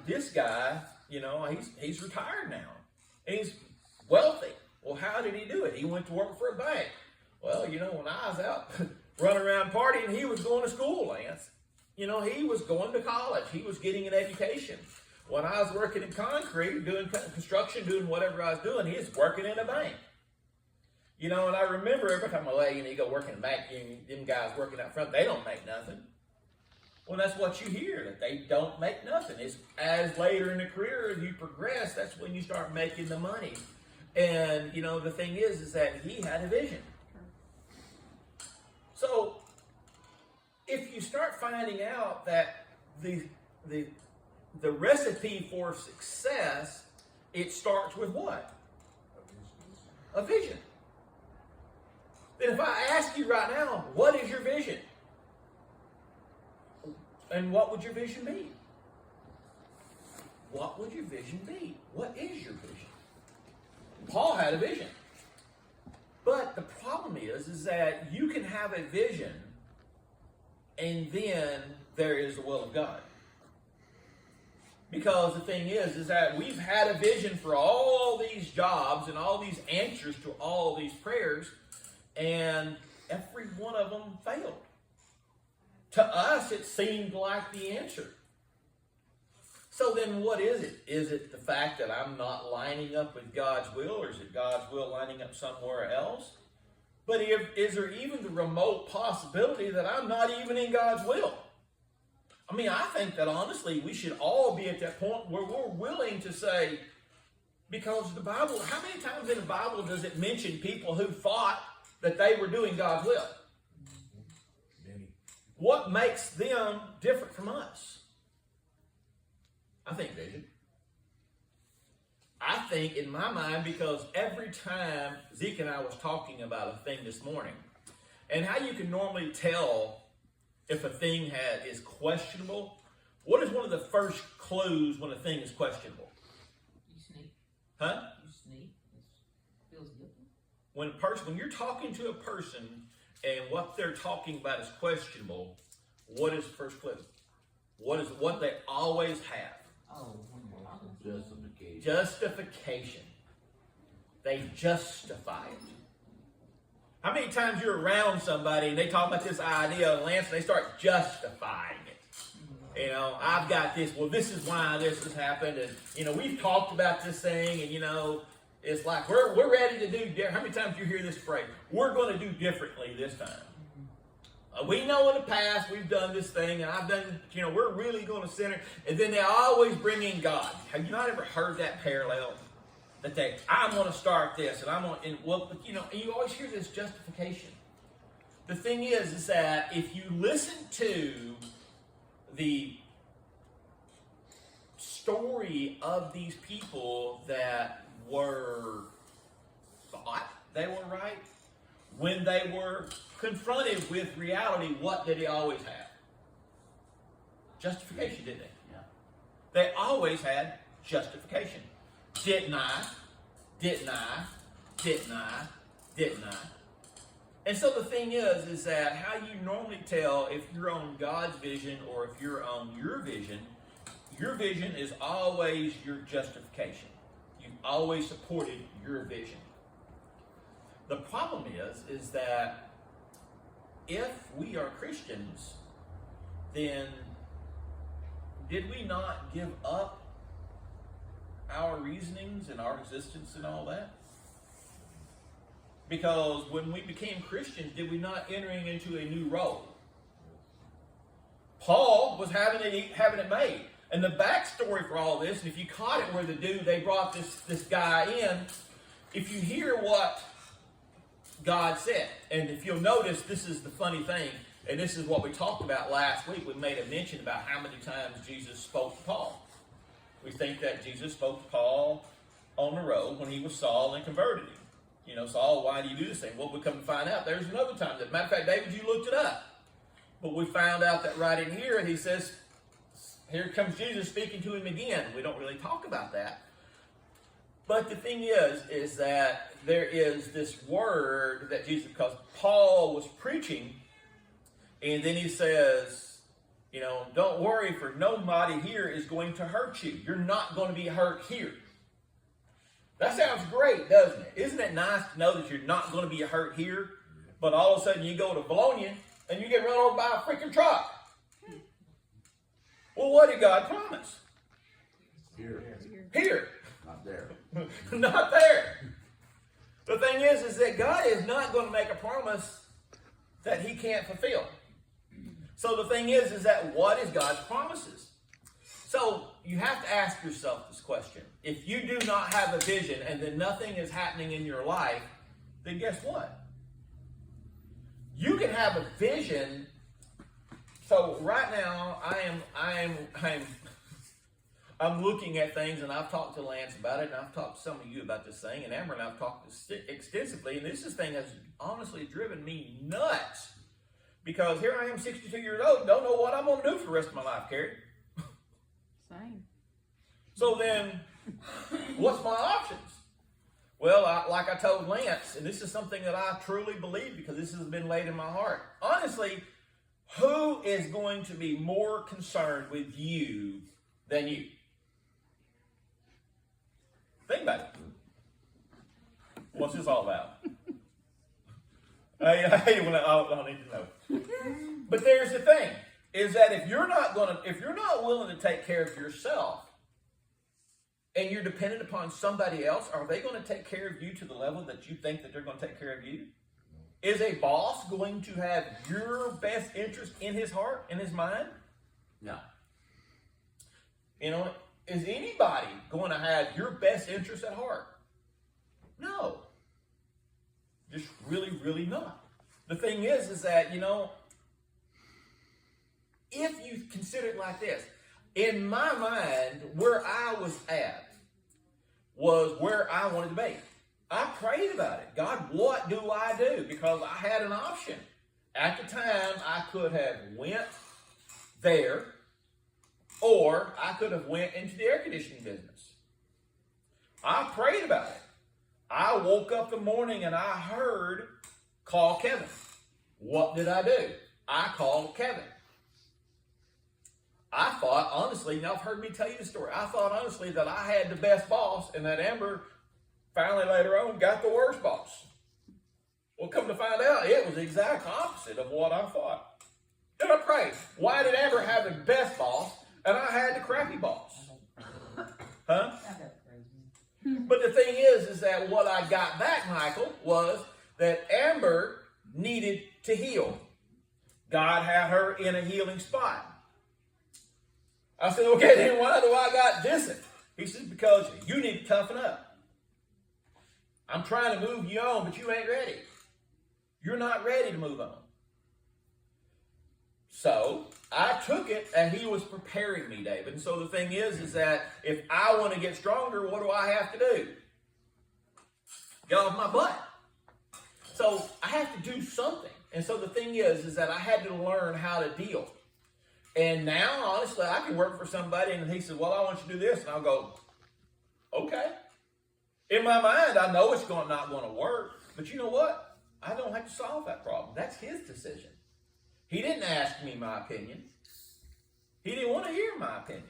this guy, he's retired now. And he's wealthy. Well, how did he do it? He went to work for a bank. Well, when I was out running around partying, he was going to school, Lance. He was going to college. He was getting an education. When I was working in concrete, doing construction, doing whatever I was doing, he was working in a bank. And I remember every time you go work in a bank, them guys working out front, they don't make nothing. Well, that's what you hear, that they don't make nothing. It's as later in the career, as you progress, that's when you start making the money. And, the thing is that he had a vision. So, if you start finding out that the recipe for success, it starts with what? A vision. Then if I ask you right now, what is your vision? And what would your vision be? What would your vision be? What is your vision? Paul had a vision. But the problem is that you can have a vision and then there is the will of God. Because the thing is that we've had a vision for all these jobs and all these answers to all these prayers, and every one of them failed. To us, it seemed like the answer. So then what is it? Is it the fact that I'm not lining up with God's will, or is it God's will lining up somewhere else? But is there even the remote possibility that I'm not even in God's will? I think that honestly, we should all be at that point where we're willing to say, because the Bible, how many times in the Bible does it mention people who thought that they were doing God's will? What makes them different from us? I think vision. I think in my mind, because every time Zeke and I was talking about a thing this morning, and how you can normally tell if a thing is questionable, what is one of the first clues when a thing is questionable? You sneak. Huh? You sneak. It feels guilty. When you're talking to a person and what they're talking about is questionable, what is the first clue? What they always have? Justification. Justification. They justify it. How many times you're around somebody and they talk about this idea, Lance, and they start justifying it? I've got this. Well, this is why this has happened, and we've talked about this thing, and it's like we're ready to do. How many times you hear this phrase? We're going to do differently this time. We know in the past we've done this thing, and I've done. We're really going to center, and then they always bring in God. Have you not ever heard that parallel? That I'm going to start this, and I'm going to, and you always hear this justification. The thing is that if you listen to the story of these people that thought they were right, when they were confronted with reality, what did they always have? Justification, didn't they? Yeah. They always had justification. Didn't I? Didn't I? Didn't I? Didn't I? And so the thing is that how you normally tell if you're on God's vision or if you're on your vision is always your justification. You've always supported your vision. The problem is that if we are Christians, then did we not give up our reasonings and our existence and all that? Because when we became Christians, did we not entering into a new role? Paul was having it made. And the backstory for all this, and if you caught it where they brought this guy in, if you hear what God said, and if you'll notice, this is the funny thing, and this is what we talked about last week. We made a mention about how many times Jesus spoke to Paul. We think that Jesus spoke to Paul on the road when he was Saul and converted him. Saul, why do you do this thing? Well, we come to find out there's another time. Matter of fact, David, you looked it up. But we found out that right in here, he says, here comes Jesus speaking to him again. We don't really talk about that. But the thing is that there is this word that Jesus, because Paul was preaching, and then he says, You know, don't worry, for nobody here is going to hurt you. You're not going to be hurt here. That sounds great, doesn't it? Isn't it nice to know that you're not going to be hurt here, but all of a sudden you go to Bologna and you get run over by a freaking truck? Well, what did God promise? Here. Not there. Not there. The thing is that God is not going to make a promise that he can't fulfill. So the thing is that what is God's promises? So you have to ask yourself this question. If you do not have a vision and then nothing is happening in your life, then guess what? You can have a vision. So right now I'm looking at things, and I've talked to Lance about it, and I've talked to some of you about this thing, and Amber and I've talked extensively, and this thing has honestly driven me nuts. Because here I am, 62 years old, don't know what I'm going to do for the rest of my life, Carrie. Same. So then, what's my options? Well, like I told Lance, and this is something that I truly believe because this has been laid in my heart. Honestly, who is going to be more concerned with you than you? Think about it. What's this all about? I don't need to know. But there's the thing, is that if you're not willing to take care of yourself, and you're dependent upon somebody else, are they going to take care of you to the level that you think that they're going to take care of you? Is a boss going to have your best interest in his heart, in his mind? No. You know, is anybody going to have your best interest at heart? No. Just really, really not. The thing is that, you know, if you consider it like this, in my mind, where I was at was where I wanted to be. I prayed about it. God, what do I do? Because I had an option. At the time, I could have went there, or I could have went into the air conditioning business. I prayed about it. I woke up the morning and I heard, call Kevin. What did I do? I called Kevin. I thought, honestly, now I've heard me tell you the story, I thought, honestly, that I had the best boss and that Amber finally later on got the worst boss. Well, come to find out, it was the exact opposite of what I thought. Then I prayed, why did Amber have the best boss and I had the crappy boss? Huh? But the thing is that what I got back, Michael, was that Amber needed to heal. God had her in a healing spot. I said, okay, then why do I got this? He said, because you need to toughen up. I'm trying to move you on, but you ain't ready. You're not ready to move on. So I took it, and he was preparing me, David. And so the thing is that if I want to get stronger, what do I have to do? Get off my butt. So I have to do something. And so the thing is that I had to learn how to deal. And now, honestly, I can work for somebody, and he says, well, I want you to do this. And I'll go, okay. In my mind, I know it's not going to work. But you know what? I don't have to solve that problem. That's his decision. He didn't ask me my opinion. He didn't want to hear my opinion.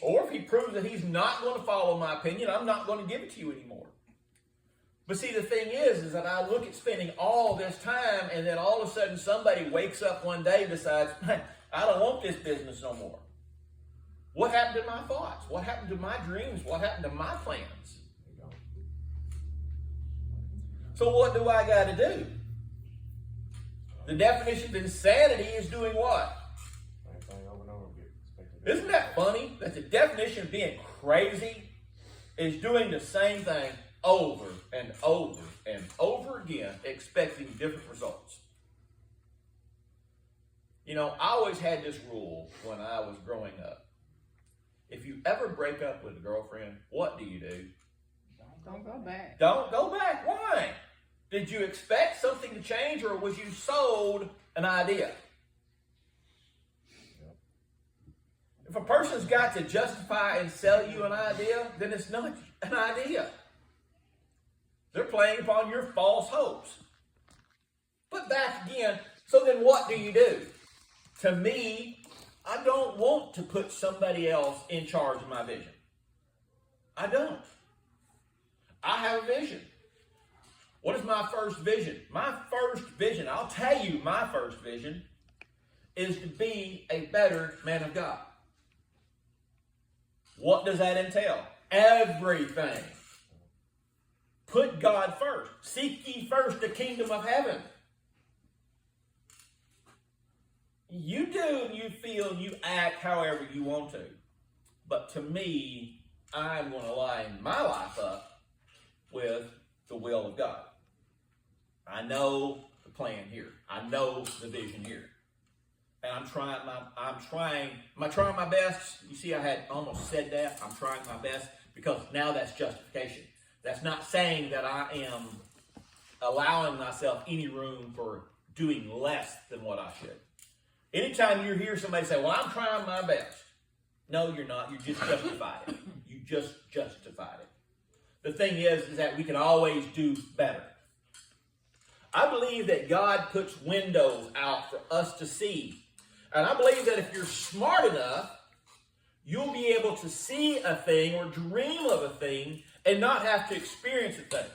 Or if he proves that he's not going to follow my opinion, I'm not going to give it to you anymore. But see, the thing is that I look at spending all this time, and then all of a sudden somebody wakes up one day and decides, I don't want this business no more. What happened to my thoughts? What happened to my dreams? What happened to my plans? So what do I got to do? The definition of insanity is doing what? Isn't that funny? That the definition of being crazy is doing the same thing over and over and over again, expecting different results. You know, I always had this rule when I was growing up. If you ever break up with a girlfriend, what do you do? Don't go back. Don't go back. Why? Did you expect something to change, or was you sold an idea? If a person's got to justify and sell you an idea, then it's not an idea. They're playing upon your false hopes. But back again, so then what do you do? To me, I don't want to put somebody else in charge of my vision. I don't. I have a vision. What is my first vision? My first vision, I'll tell you my first vision, is to be a better man of God. What does that entail? Everything. Put God first. Seek ye first the kingdom of heaven. You do and you feel and you act however you want to. But to me, I'm going to line my life up with the will of God. I know the plan here. I know the vision here. And I'm trying my best. You see, I had almost said that. I'm trying my best because now that's justification. That's not saying that I am allowing myself any room for doing less than what I should. Anytime you hear somebody say, well, I'm trying my best. No, you're not. You just justified it. You just justified it. The thing is that we can always do better. I believe that God puts windows out for us to see. And I believe that if you're smart enough, you'll be able to see a thing or dream of a thing and not have to experience a thing.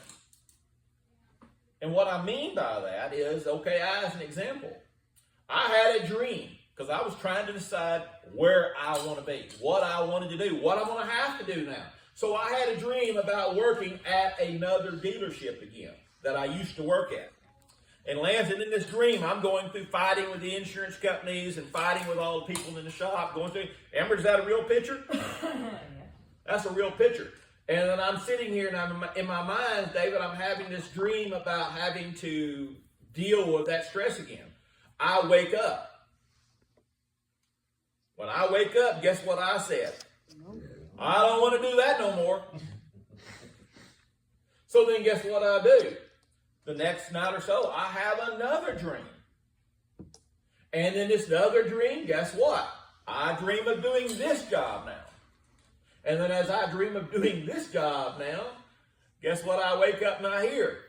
And what I mean by that is, okay, as an example, I had a dream because I was trying to decide where I want to be, what I wanted to do, what I'm going to have to do now. So I had a dream about working at another dealership again that I used to work at. And Lance, in this dream, I'm going through fighting with the insurance companies and fighting with all the people in the shop, going through. Amber, is that a real picture? That's a real picture. And then I'm sitting here, and I'm in my mind, David, I'm having this dream about having to deal with that stress again. I wake up. When I wake up, guess what I said? I don't want to do that no more. So then guess what I do? The next night or so, I have another dream. And in this other dream, guess what? I dream of doing this job now. And then as I dream of doing this job now, guess what I wake up and I hear?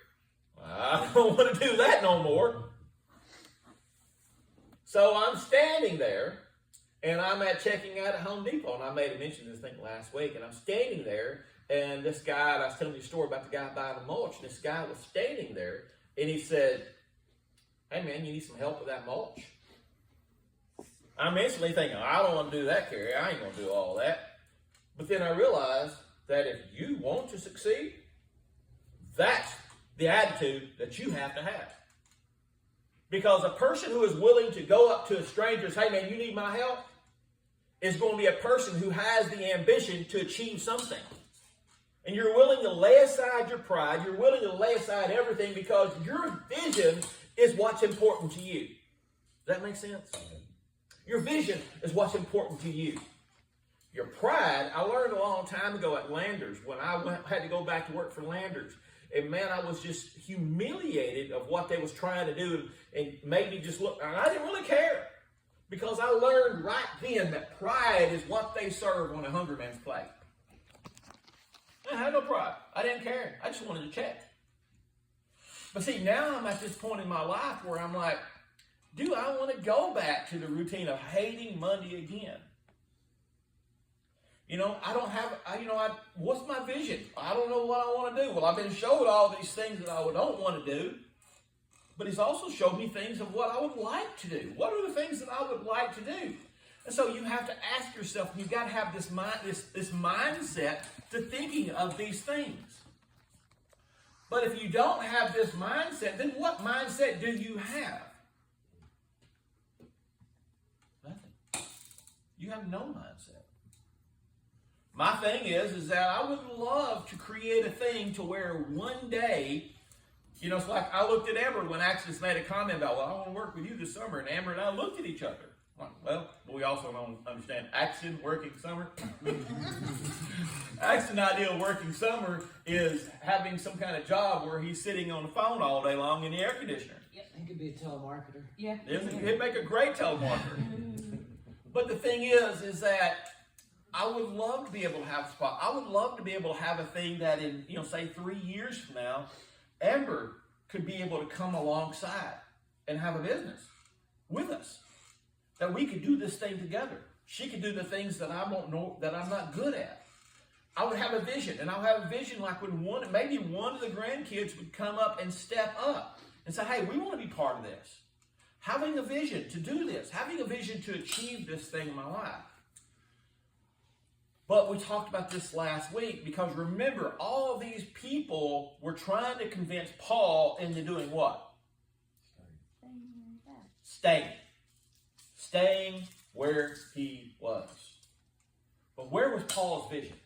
I don't want to do that no more. So I'm standing there, and I'm checking out at Home Depot, and I made a mention of this thing last week, and I'm standing there, and this guy, and I was telling you a story about the guy buying the mulch, and this guy was standing there, and he said, hey man, you need some help with that mulch? I'm instantly thinking, I don't want to do that, Kerry. I ain't going to do all that. But then I realized that if you want to succeed, that's the attitude that you have to have. Because a person who is willing to go up to a stranger and say, hey man, you need my help, is going to be a person who has the ambition to achieve something. And you're willing to lay aside your pride, you're willing to lay aside everything because your vision is what's important to you. Does that make sense? Your vision is what's important to you. Your pride, I learned a long time ago at Landers when I had to go back to work for Landers. And man, I was just humiliated of what they was trying to do and made me just look, and I didn't really care. Because I learned right then that pride is what they serve on a hungry man's plate. I had no pride. I didn't care. I just wanted to check. But see, now I'm at this point in my life where I'm like, do I want to go back to the routine of hating Monday again? You know, I don't have, what's my vision? I don't know what I want to do. Well, I've been showed all these things that I don't want to do, but he's also showed me things of what I would like to do. What are the things that I would like to do? And so you have to ask yourself, you've got to have this mindset to thinking of these things. But if you don't have this mindset, then what mindset do you have? Nothing. You have no mindset. My thing is that I would love to create a thing to where one day, you know, it's like I looked at Amber when Axis made a comment about, well, I want to work with you this summer, and Amber and I looked at each other. Well, we also don't understand Axon working summer. Axon's idea of working summer is having some kind of job where he's sitting on the phone all day long in the air conditioner. Yeah, he could be a telemarketer. Yeah. He'd make a great telemarketer. But the thing is that I would love to be able to have a spot. I would love to be able to have a thing that in, say 3 years from now, Amber could be able to come alongside and have a business with us. that we could do this thing together. She could do the things that I won't know, that I'm not good at. I would have a vision, and I'll have a vision like when maybe one of the grandkids would come up and step up and say, hey, we want to be part of this. Having a vision to do this, having a vision to achieve this thing in my life. But we talked about this last week because remember, all of these people were trying to convince Paul into doing what? Staying. Staying where he was. But where was Paul's vision?